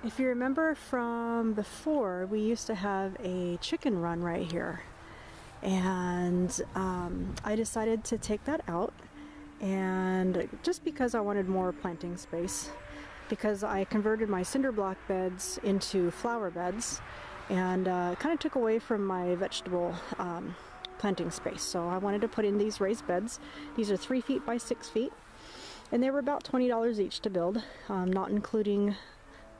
If you remember from before, we used to have a chicken run right here, and I decided to take that out, and just because I wanted more planting space, because I converted my cinder block beds into flower beds, and kind of took away from my vegetable planting space. So I wanted to put in these raised beds. These are 3 feet by 6 feet, and they were about $20 each to build, not including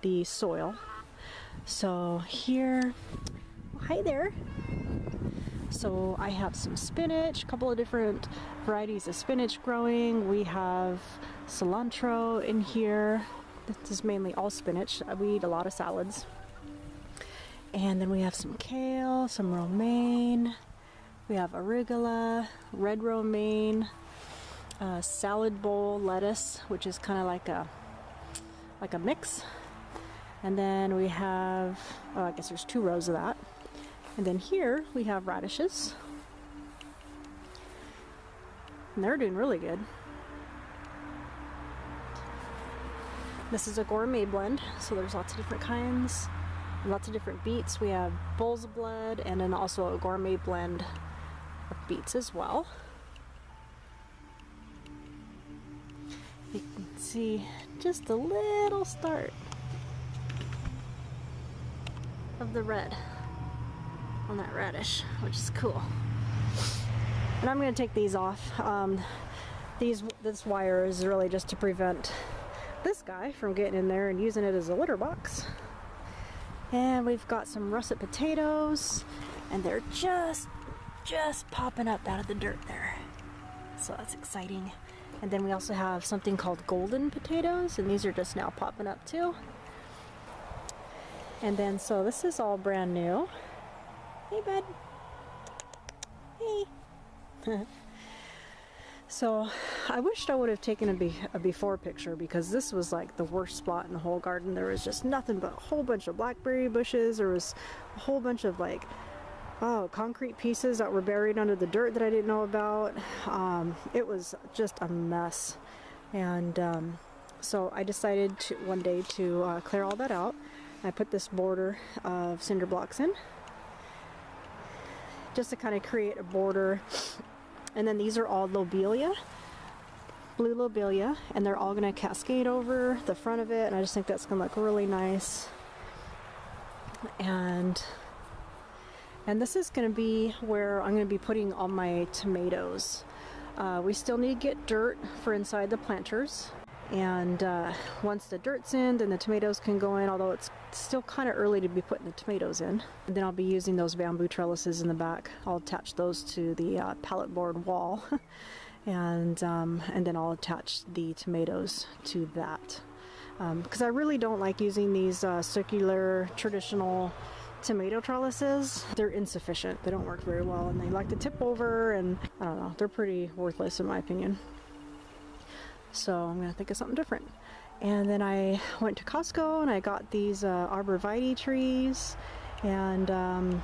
the soil. So here, hi there. So I have some spinach, a couple of different varieties of spinach growing. We have cilantro in here. This is mainly all spinach. We eat a lot of salads. And then we have some kale, some romaine. We have arugula, red romaine, salad bowl lettuce, which is kind of like a mix. And then we have, oh, I guess there's 2 rows of that. And then here we have radishes. And they're doing really good. This is a gourmet blend, so there's lots of different kinds, lots of different beets. We have bowls of blood, and then also a gourmet blend of beets as well. You can see just a little start of the red on that radish, which is cool. And I'm going to take these off. This wire is really just to prevent this guy from getting in there and using it as a litter box. And we've got some russet potatoes, and they're just popping up out of the dirt there. So that's exciting. And then we also have something called golden potatoes, and these are just now popping up too. And then, so this is all brand new. Hey, bud. Hey. So I wished I would have taken a before picture, because this was like the worst spot in the whole garden. There was just nothing but a whole bunch of blackberry bushes. There was a whole bunch of like, concrete pieces that were buried under the dirt that I didn't know about. It was just a mess. And so I decided one day to clear all that out. I put this border of cinder blocks in, just to kind of create a border. And then these are all lobelia, blue lobelia, and they're all going to cascade over the front of it, and I just think that's going to look really nice. And this is going to be where I'm going to be putting all my tomatoes. We still need to get dirt for inside the planters, and once the dirt's in, then the tomatoes can go in, although it's still kind of early to be putting the tomatoes in. And then I'll be using those bamboo trellises in the back. I'll attach those to the pallet board wall, and then I'll attach the tomatoes to that. Because I really don't like using these circular traditional tomato trellises. They're insufficient. They don't work very well, and they like to tip over, and I don't know, they're pretty worthless in my opinion. So I'm going to think of something different. And then I went to Costco and I got these arborvitae trees, and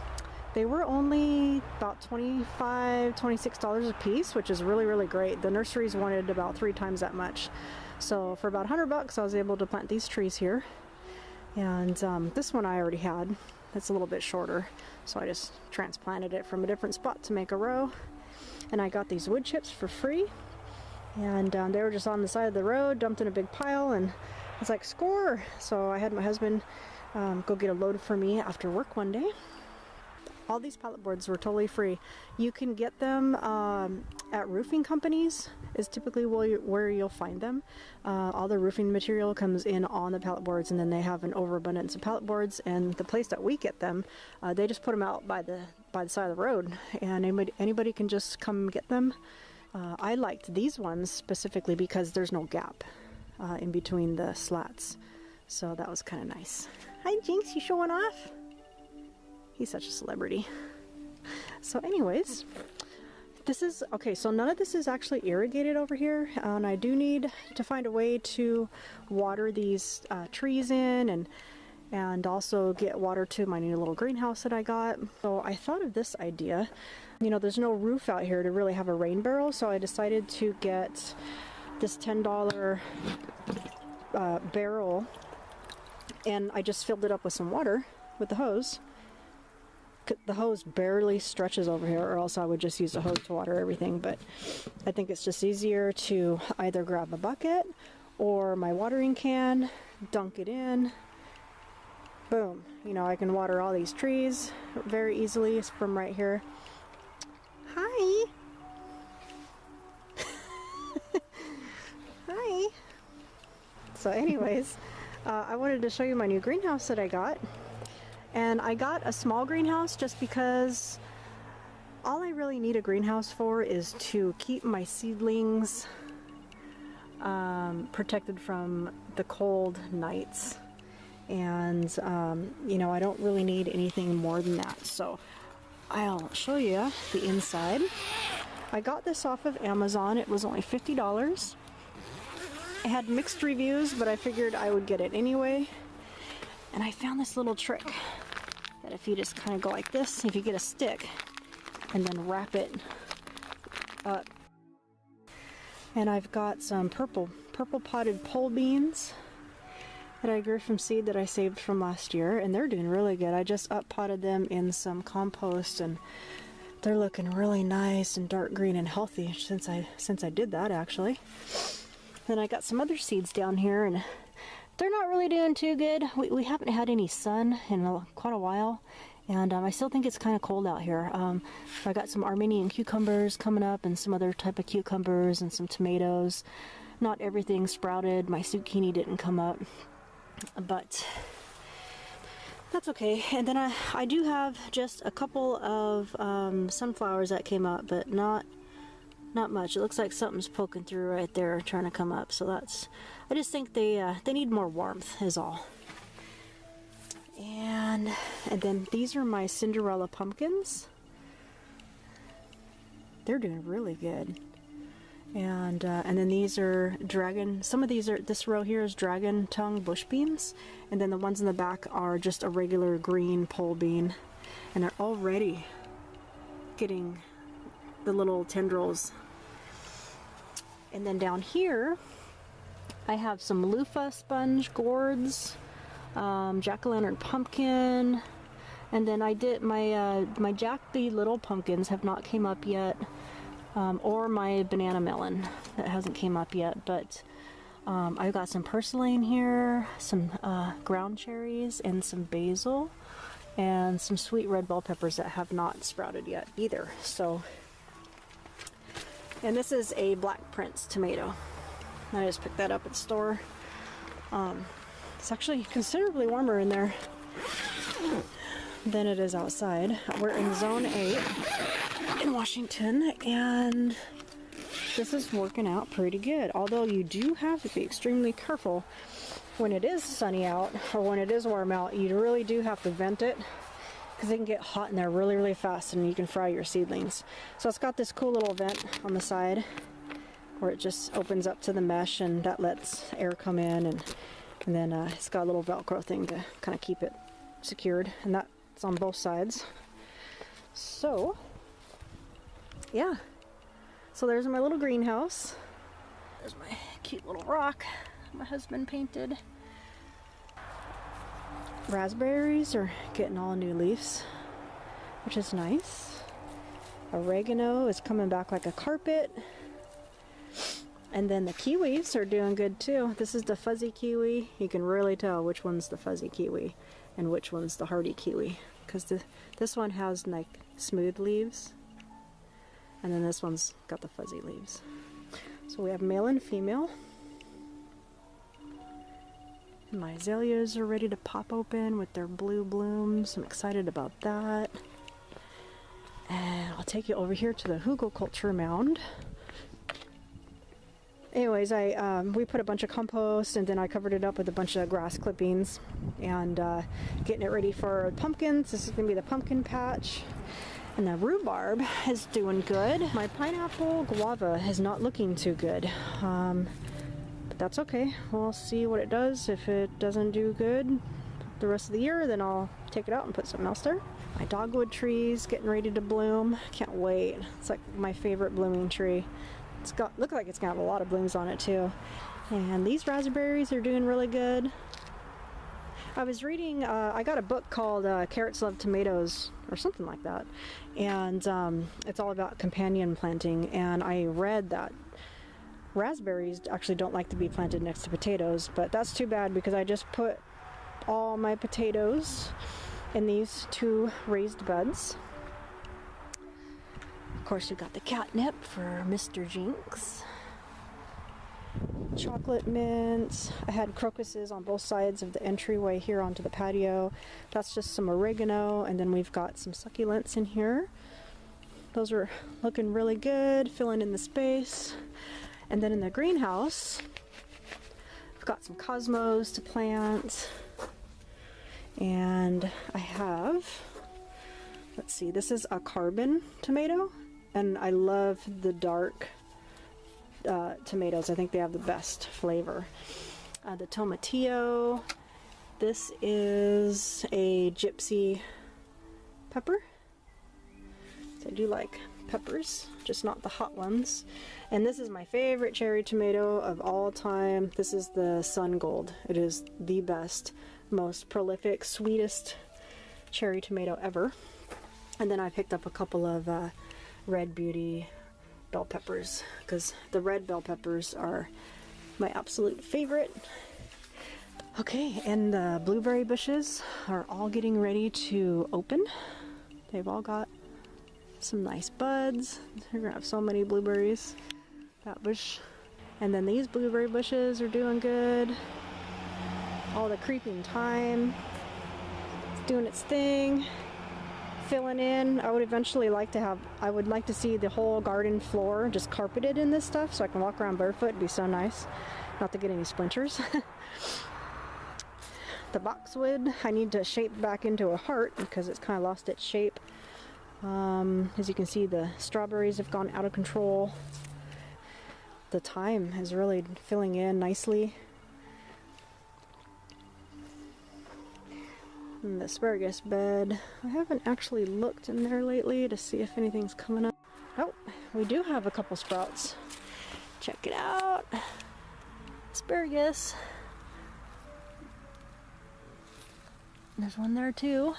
they were only about $25, $26 a piece, which is really, really great. The nurseries wanted about 3 times that much. So for about $100 I was able to plant these trees here. And this one I already had. It's a little bit shorter, so I just transplanted it from a different spot to make a row. And I got these wood chips for free. And they were just on the side of the road, dumped in a big pile, and I was like, score! So I had my husband go get a load for me after work one day. All these pallet boards were totally free. You can get them at roofing companies, is typically where you'll find them. All the roofing material comes in on the pallet boards, and then they have an overabundance of pallet boards. And the place that we get them, they just put them out by the side of the road, and anybody can just come get them. I liked these ones specifically because there's no gap in between the slats, so that was kind of nice. Hi Jinx, you showing off? He's such a celebrity. So anyways, this is okay. So none of this is actually irrigated over here, and I do need to find a way to water these trees in, and also get water to my new little greenhouse that I got. So I thought of this idea. You know, there's no roof out here to really have a rain barrel, so I decided to get this $10 barrel, and I just filled it up with some water with the hose. The hose barely stretches over here, or else I would just use the hose to water everything, but I think it's just easier to either grab a bucket or my watering can, dunk it in, boom, you know, I can water all these trees very easily from right here. Hi! Hi! So anyways, I wanted to show you my new greenhouse that I got. And I got a small greenhouse just because all I really need a greenhouse for is to keep my seedlings protected from the cold nights. And, you know, I don't really need anything more than that. So I'll show you the inside. I got this off of Amazon. It was only $50. It had mixed reviews, but I figured I would get it anyway. And I found this little trick that if you just kind of go like this, if you get a stick and then wrap it up. And I've got some purple potted pole beans that I grew from seed that I saved from last year, and they're doing really good. I just up potted them in some compost, and they're looking really nice and dark green and healthy since I did that, actually. Then I got some other seeds down here, and they're not really doing too good. We haven't had any sun in quite a while, and I still think it's kind of cold out here. I got some Armenian cucumbers coming up and some other type of cucumbers and some tomatoes. Not everything sprouted. My zucchini didn't come up, but that's okay. And then I do have just a couple of sunflowers that came up, but not much. It looks like something's poking through right there trying to come up, so that's, I just think they need more warmth is all. And then these are my Cinderella pumpkins. They're doing really good. And then these are dragon, some of these are, this row here is dragon tongue bush beans, and then the ones in the back are just a regular green pole bean, and they're already getting the little tendrils. And then down here I have some loofah sponge gourds, jack-o'-lantern pumpkin, and then I did my Jack B. Little pumpkins have not came up yet, or my banana melon that hasn't came up yet, but I've got some purslane here, some ground cherries, and some basil, and some sweet red bell peppers that have not sprouted yet either. So, and this is a Black Prince tomato. I just picked that up at the store. It's actually considerably warmer in there than it is outside. We're in Zone 8 in Washington, and this is working out pretty good. Although you do have to be extremely careful when it is sunny out or when it is warm out. You really do have to vent it, because it can get hot in there really, really fast and you can fry your seedlings. So it's got this cool little vent on the side where it just opens up to the mesh, and that lets air come in, and then it's got a little Velcro thing to kind of keep it secured, and that's on both sides. So yeah, so there's my little greenhouse. There's my cute little rock my husband painted. Raspberries are getting all new leaves, which is nice. Oregano is coming back like a carpet. And then the kiwis are doing good too. This is the fuzzy kiwi. You can really tell which one's the fuzzy kiwi and which one's the hardy kiwi, because this one has like smooth leaves, and then this one's got the fuzzy leaves. So we have male and female. My azaleas are ready to pop open with their blue blooms. I'm excited about that. And I'll take you over here to the hugelkultur mound. Anyways, we put a bunch of compost, and then I covered it up with a bunch of grass clippings, and getting it ready for pumpkins. This is going to be the pumpkin patch. And the rhubarb is doing good. My pineapple guava is not looking too good. But that's okay. We'll see what it does. If it doesn't do good the rest of the year, then I'll take it out and put something else there. My dogwood tree's getting ready to bloom. Can't wait. It's like my favorite blooming tree. It's got, look like it's gonna have a lot of blooms on it too. And these raspberries are doing really good. I was reading, I got a book called Carrots Love Tomatoes, or something like that, and it's all about companion planting, and I read that raspberries actually don't like to be planted next to potatoes, but that's too bad because I just put all my potatoes in these 2 raised beds. Of course, we got the catnip for Mr. Jinx. Chocolate mints. I had crocuses on both sides of the entryway here onto the patio. That's just some oregano, and then we've got some succulents in here. Those are looking really good, filling in the space. And then in the greenhouse, I've got some cosmos to plant. And I have, let's see, this is a carbon tomato, and I love the dark tomatoes. I think they have the best flavor. The tomatillo. This is a gypsy pepper. So I do like peppers, just not the hot ones. And this is my favorite cherry tomato of all time. This is the Sun Gold. It is the best, most prolific, sweetest cherry tomato ever. And then I picked up a couple of red beauty bell peppers, because the red bell peppers are my absolute favorite. Okay, and the blueberry bushes are all getting ready to open. They've all got some nice buds. You're gonna have so many blueberries. That bush. And then these blueberry bushes are doing good. All the creeping thyme, it's doing its thing. Filling in. I would eventually like to see the whole garden floor just carpeted in this stuff so I can walk around barefoot. It'd be so nice not to get any splinters. The boxwood I need to shape back into a heart because it's kind of lost its shape. As you can see, the strawberries have gone out of control. The thyme is really filling in nicely. And the asparagus bed, I haven't actually looked in there lately to see if anything's coming up. Oh, we do have a couple sprouts. Check it out. Asparagus. There's one there too.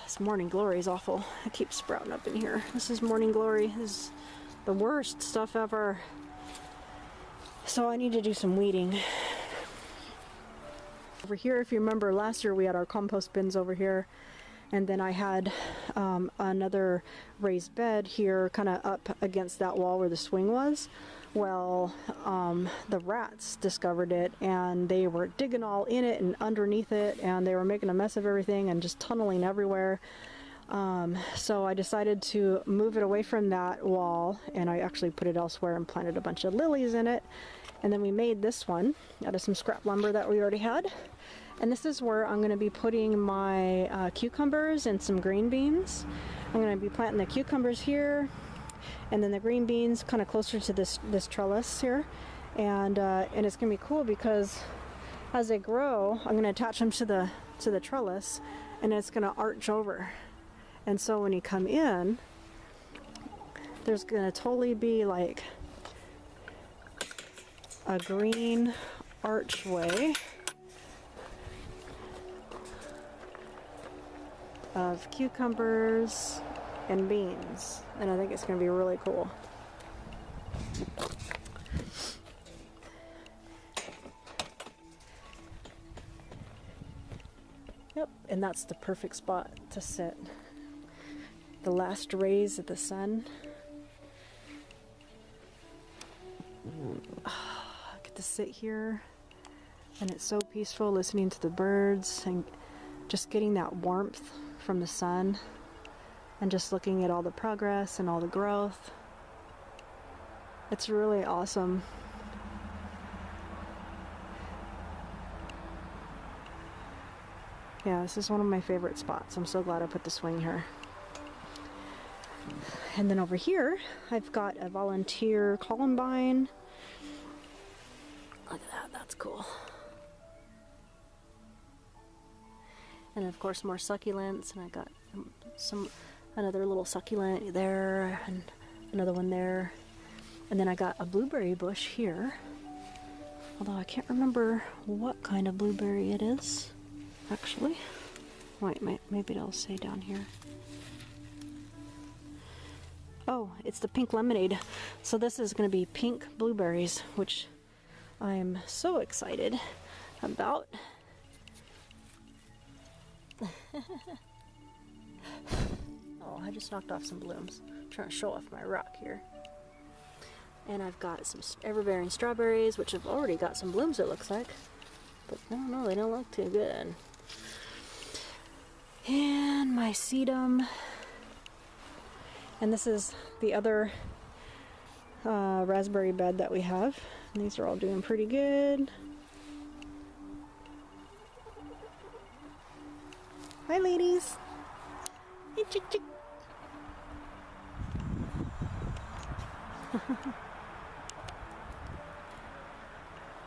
This morning glory is awful. It keeps sprouting up in here. This is morning glory. This is the worst stuff ever. So I need to do some weeding. Over here, if you remember last year, we had our compost bins over here, and then I had another raised bed here kind of up against that wall where the swing was. Well, the rats discovered it, and they were digging all in it and underneath it, and they were making a mess of everything and just tunneling everywhere. So I decided to move it away from that wall, and I actually put it elsewhere and planted a bunch of lilies in it. And then we made this one out of some scrap lumber that we already had. And this is where I'm going to be putting my cucumbers and some green beans. I'm going to be planting the cucumbers here, and then the green beans kind of closer to this trellis here. And it's going to be cool because as they grow, I'm going to attach them to the trellis, and it's going to arch over. And so when you come in, there's going to totally be like a green archway of cucumbers and beans, and I think it's going to be really cool. Yep, and that's the perfect spot to sit. The last rays of the sun. To sit here, and it's so peaceful listening to the birds and just getting that warmth from the sun and just looking at all the progress and all the growth. It's really awesome. Yeah, this is one of my favorite spots. I'm so glad I put the swing here. And then over here I've got a volunteer columbine. Look at that, that's cool. And of course more succulents, and I got another little succulent there and another one there. And then I got a blueberry bush here. Although I can't remember what kind of blueberry it is, actually. Wait, maybe it'll say down here. Oh, it's the pink lemonade. So this is going to be pink blueberries, which I'm so excited about. Oh, I just knocked off some blooms. I'm trying to show off my rock here. And I've got some everbearing strawberries, which have already got some blooms, it looks like. But no, they don't look too good. And my sedum. And this is the other raspberry bed that we have. And these are all doing pretty good. Hi, ladies. Hey, chick, chick.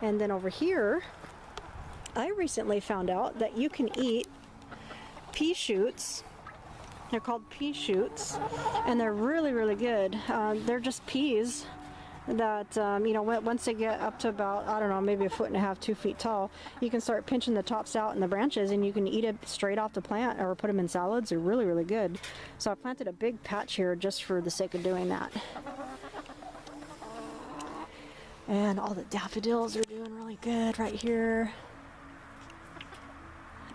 And then over here, I recently found out that you can eat pea shoots. They're called pea shoots, and they're really, really good. They're just peas that, you know, once they get up to about, I don't know, maybe 1.5 feet, 2 feet tall, you can start pinching the tops out and the branches, and you can eat it straight off the plant or put them in salads. They're really, really good. So I planted a big patch here just for the sake of doing that. And all the daffodils are doing really good right here.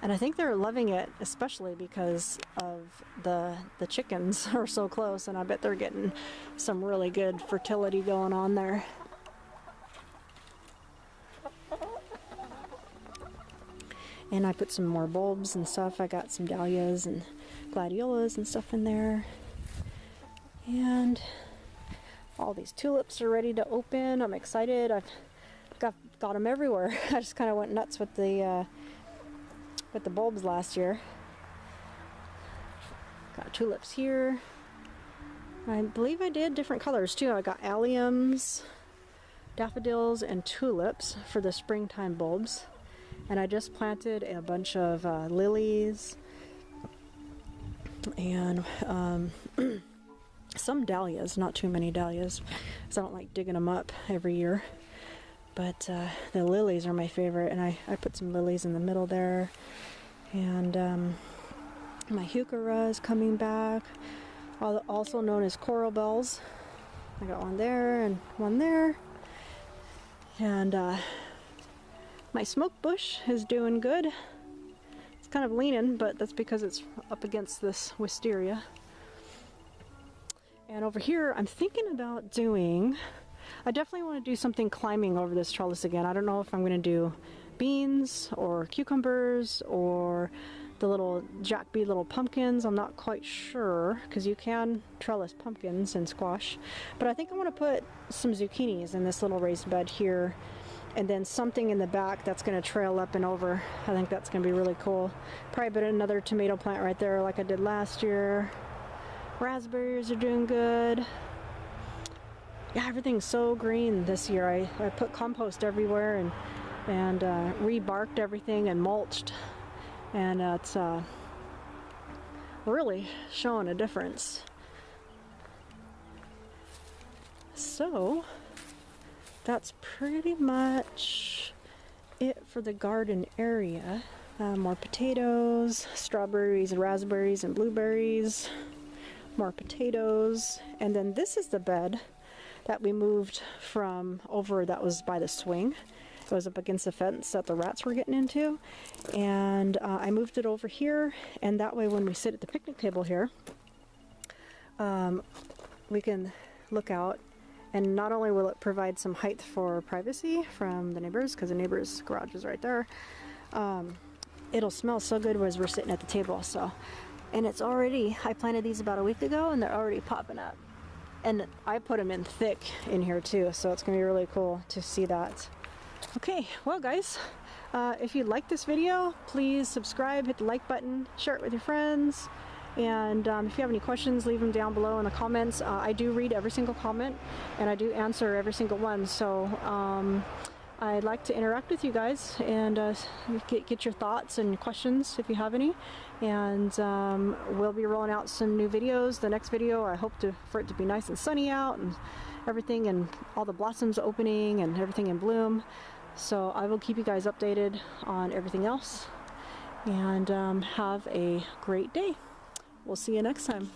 And I think they're loving it, especially because of the chickens are so close, and I bet they're getting some really good fertility going on there. And I put some more bulbs and stuff. I got some dahlias and gladiolas and stuff in there. And all these tulips are ready to open. I'm excited. I've got them everywhere. I just kind of went nuts with the bulbs last year. Got tulips here. I believe I did different colors too. I got alliums, daffodils, and tulips for the springtime bulbs. And I just planted a bunch of lilies and some dahlias, not too many dahlias, because I don't like digging them up every year. But the lilies are my favorite, and I put some lilies in the middle there. And my heuchera is coming back, also known as coral bells. I got one there and one there. And my smoke bush is doing good. It's kind of leaning, but that's because it's up against this wisteria. And over here, I'm thinking about doing, I definitely want to do something climbing over this trellis again. I don't know if I'm going to do beans or cucumbers or the little jack bee little pumpkins. I'm not quite sure, because you can trellis pumpkins and squash. But I think I want to put some zucchinis in this little raised bed here, and then something in the back that's going to trail up and over. I think that's going to be really cool. Probably put another tomato plant right there like I did last year. Raspberries are doing good. Yeah, everything's so green this year. I put compost everywhere and rebarked everything and mulched, and it's really showing a difference. So that's pretty much it for the garden area. More potatoes, strawberries, raspberries, and blueberries. More potatoes. And then this is the bed that we moved from over, that was by the swing. It was up against the fence that the rats were getting into. And I moved it over here, and that way when we sit at the picnic table here, we can look out. And not only will it provide some height for privacy from the neighbors, because the neighbor's garage is right there, it'll smell so good as we're sitting at the table. So, and it's already, I planted these about a week ago, and they're already popping up. And I put them in thick in here too, so it's going to be really cool to see that. Okay, well guys, if you like this video, please subscribe, hit the like button, share it with your friends. And if you have any questions, leave them down below in the comments. I do read every single comment, and I do answer every single one. So I'd like to interact with you guys and get your thoughts and questions if you have any. And we'll be rolling out some new videos. The next video, I hope for it to be nice and sunny out and everything, and all the blossoms opening and everything in bloom. So I will keep you guys updated on everything else, and have a great day. We'll see you next time.